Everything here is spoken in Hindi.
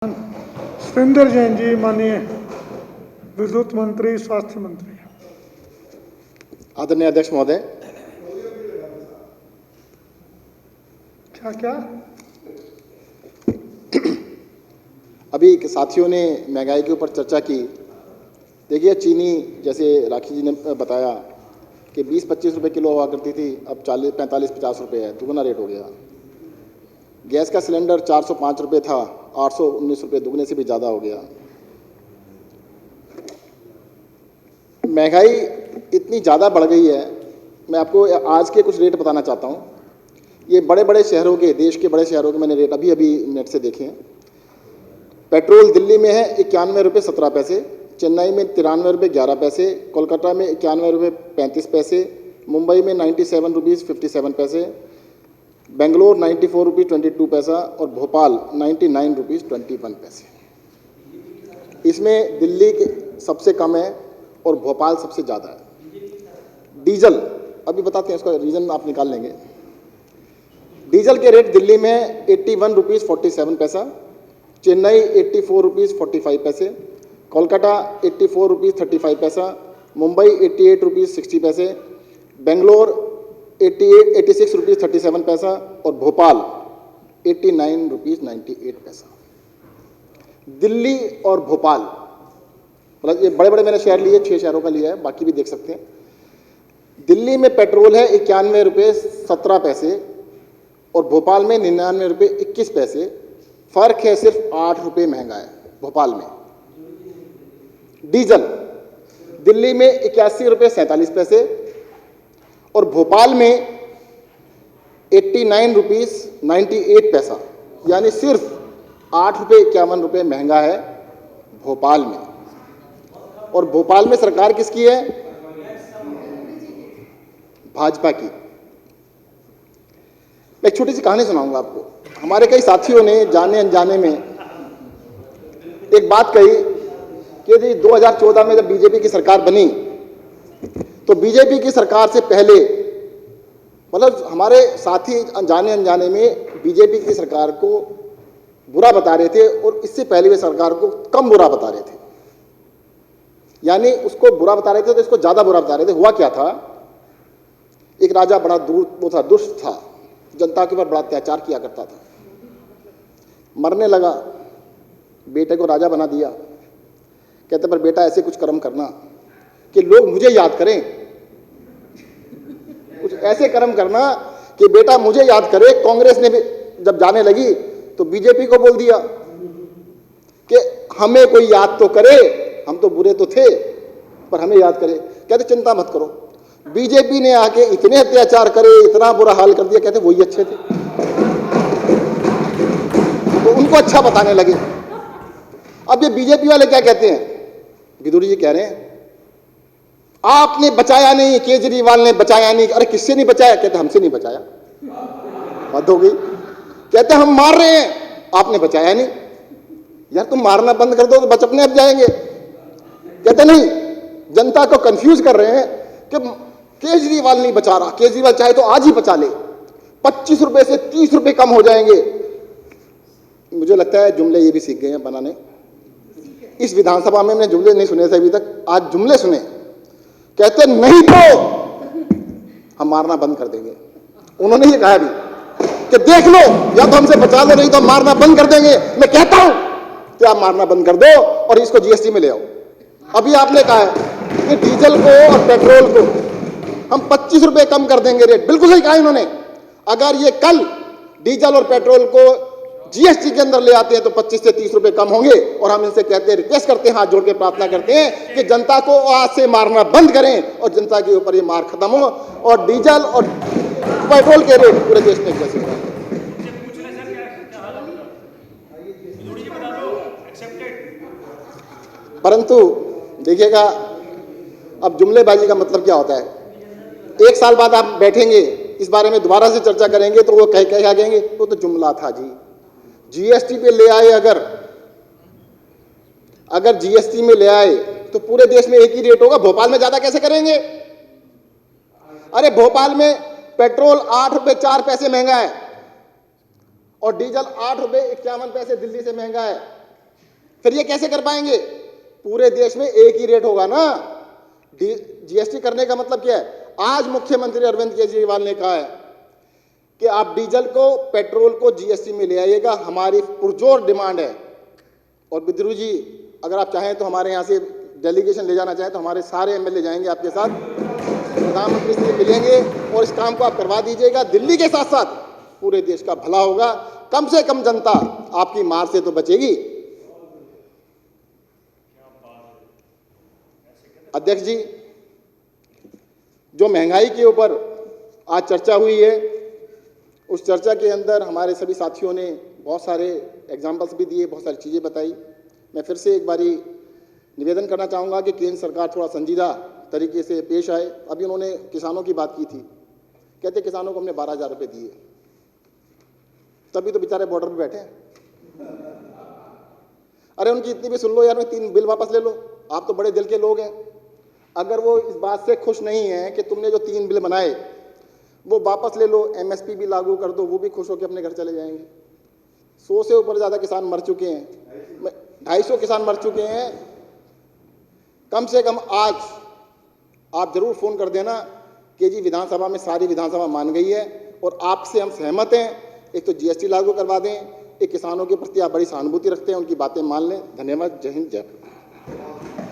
सुरेंद्र जैन जी, माननीय विद्युत मंत्री, स्वास्थ्य मंत्री। आदरणीय अध्यक्ष महोदय, क्या अभी साथियों ने महंगाई के ऊपर चर्चा की। देखिए, चीनी जैसे राखी जी ने बताया कि 20-25 रुपये किलो हुआ करती थी, अब 40-45-50 रुपये है, दुगना रेट हो गया। गैस का सिलेंडर 405 रुपये था, 819 रुपये, दुगने से भी ज़्यादा हो गया। महंगाई इतनी ज़्यादा बढ़ गई है, मैं आपको आज के कुछ रेट बताना चाहता हूँ। ये बड़े बड़े शहरों के, देश के बड़े शहरों के मैंने रेट अभी नेट से देखे हैं। पेट्रोल दिल्ली में है 91 रुपये 17 पैसे, चेन्नई में 93 रुपये 11 पैसे, कोलकाता में 91 रुपये 35 पैसे, मुंबई में 97 रुपीज़ 57 पैसे, बेंगलोर 94 रुपीज़ 22 पैसा और भोपाल 99 रुपीज़ 21 पैसे। इसमें दिल्ली के सबसे कम है और भोपाल सबसे ज़्यादा है। डीजल अभी बताते हैं, इसका रीज़न आप निकाल लेंगे। डीजल के रेट दिल्ली में 81 रुपीज़ 47 पैसा, चेन्नई 84 रुपीज़ 45 पैसे, कोलकाता 84 रुपीज़ 35 पैसा, मुंबई 88 रुपीज़ 60 पैसे, बेंगलोर 86 रुपीज़ 37 पैसा और भोपाल 89 रुपीज़ 98 पैसा। दिल्ली और भोपाल, मतलब ये बड़े बड़े मैंने शहर लिए, 6 शहरों का लिया है, बाकी भी देख सकते हैं। दिल्ली में पेट्रोल है 91 रुपये 17 पैसे और भोपाल में 99 रुपये 21 पैसे। फ़र्क है सिर्फ 8 रुपये महंगा है भोपाल में। डीजल दिल्ली में 81 रुपये 47 पैसे और भोपाल में 89 रुपीज़ 98 पैसा, यानी सिर्फ 8 रुपये 51 रुपये महंगा है भोपाल में। और भोपाल में सरकार किसकी है? भाजपा की। मैं एक छोटी सी कहानी सुनाऊंगा आपको। हमारे कई साथियों ने जाने अनजाने में एक बात कही कि जी 2014 में जब बीजेपी की सरकार बनी तो बीजेपी की सरकार से पहले, मतलब हमारे साथी जाने अनजाने में बीजेपी की सरकार को बुरा बता रहे थे और इससे पहले भी सरकार को कम बुरा बता रहे थे। यानी उसको बुरा बता रहे थे तो इसको ज़्यादा बुरा बता रहे थे। हुआ क्या था, एक राजा बड़ा दुष्ट था, जनता के ऊपर बड़ा अत्याचार किया करता था। मरने लगा, बेटे को राजा बना दिया। कहते पर बेटा ऐसे कुछ कर्म करना कि लोग मुझे याद करें, कुछ ऐसे कर्म करना कि बेटा मुझे याद करे। कांग्रेस ने भी जब जाने लगी तो बीजेपी को बोल दिया कि हमें कोई याद तो करे, हम तो बुरे तो थे पर हमें याद करे। कहते चिंता मत करो, बीजेपी ने आके इतने अत्याचार करे, इतना बुरा हाल कर दिया, कहते वही अच्छे थे, तो उनको अच्छा बताने लगे। अब ये बीजेपी वाले क्या कहते हैं, विदुर जी कह रहे हैं आपने बचाया नहीं, केजरीवाल ने बचाया नहीं। अरे किससे नहीं बचाया? कहते हमसे नहीं बचाया, हद हो गई। कहते हम मार रहे हैं, आपने बचाया नहीं। यार तुम मारना बंद कर दो तो बच अपने आप जाएंगे। कहते नहीं, जनता को कंफ्यूज कर रहे हैं कि केजरीवाल नहीं बचा रहा, केजरीवाल चाहे तो आज ही बचा ले, 25 रुपए से 30 रुपए कम हो जाएंगे। मुझे लगता है जुमले ये भी सीख गए हैं बनाने। इस विधानसभा में मैंने जुमले नहीं सुने थे अभी तक, आज जुमले सुने। कहते नहीं तो हम मारना बंद कर देंगे। उन्होंने ये कहा भी कि देख लो, या तो हमसे बचा लो, नहीं तो मारना बंद कर देंगे। मैं कहता हूं कि आप मारना बंद कर दो और इसको जीएसटी में ले आओ। अभी आपने कहा है कि डीजल को और पेट्रोल को हम 25 रुपए कम कर देंगे रेट, बिल्कुल सही कहा इन्होंने। अगर ये कल डीजल और पेट्रोल को जीएसटी के अंदर ले आते हैं तो 25 से 30 रुपए कम होंगे। और हम इनसे कहते हैं, रिक्वेस्ट करते हैं, हाथ जोड़ के प्रार्थना करते हैं कि जनता को आज से मारना बंद करें और जनता के ऊपर ये मार खत्म हो और डीजल और पेट्रोल के रेट पूरे देश में कैसे हो। परंतु देखिएगा, अब जुमलेबाजी का मतलब क्या होता है। एक साल बाद आप बैठेंगे, इस बारे में दोबारा से चर्चा करेंगे तो वो कहेंगे वो तो जुमला था जी। जीएसटी पे ले आए, अगर जीएसटी में ले आए तो पूरे देश में एक ही रेट होगा, भोपाल में ज्यादा कैसे करेंगे? अरे भोपाल में पेट्रोल 8 रुपये 4 पैसे महंगा है और डीजल 8 रुपये 51 पैसे दिल्ली से महंगा है। फिर ये कैसे कर पाएंगे? पूरे देश में एक ही रेट होगा ना। जीएसटी करने का मतलब क्या है? आज मुख्यमंत्री अरविंद केजरीवाल ने कहा है कि आप डीजल को, पेट्रोल को जीएसटी में ले आइएगा, हमारी पुरजोर डिमांड है। और बिद्रू जी, अगर आप चाहें तो हमारे यहाँ से डेलीगेशन ले जाना चाहें तो हमारे सारे एमएलए जाएंगे आपके साथ, प्रधानमंत्री से मिलेंगे और इस काम को आप करवा दीजिएगा। दिल्ली के साथ साथ पूरे देश का भला होगा, कम से कम जनता आपकी मार से तो बचेगी। अध्यक्ष जी, जो महंगाई के ऊपर आज चर्चा हुई है, उस चर्चा के अंदर हमारे सभी साथियों ने बहुत सारे एग्जाम्पल्स भी दिए, बहुत सारी चीज़ें बताई। मैं फिर से एक बारी निवेदन करना चाहूँगा कि केंद्र सरकार थोड़ा संजीदा तरीके से पेश आए। अभी उन्होंने किसानों की बात की थी, कहते किसानों को हमने 12,000 रुपये दिए, तभी तो बेचारे बॉर्डर पे बैठे हैं। अरे उनकी इतनी भी सुन लो यार, 3 बिल वापस ले लो, आप तो बड़े दिल के लोग हैं। अगर वो इस बात से खुश नहीं है कि तुमने जो 3 बिल बनाए वो वापस ले लो, एमएसपी भी लागू कर दो, वो भी खुश होकर अपने घर चले जाएंगे। 100 से ऊपर ज़्यादा किसान मर चुके हैं, 250 किसान मर चुके हैं। कम से कम आज आप जरूर फ़ोन कर देना कि जी विधानसभा में सारी विधानसभा मान गई है और आपसे हम सहमत हैं। एक तो जीएसटी लागू करवा दें, एक किसानों के प्रति आप बड़ी सहानुभूति रखते हैं, उनकी बातें मान लें। धन्यवाद। जय हिंद, जय भारत।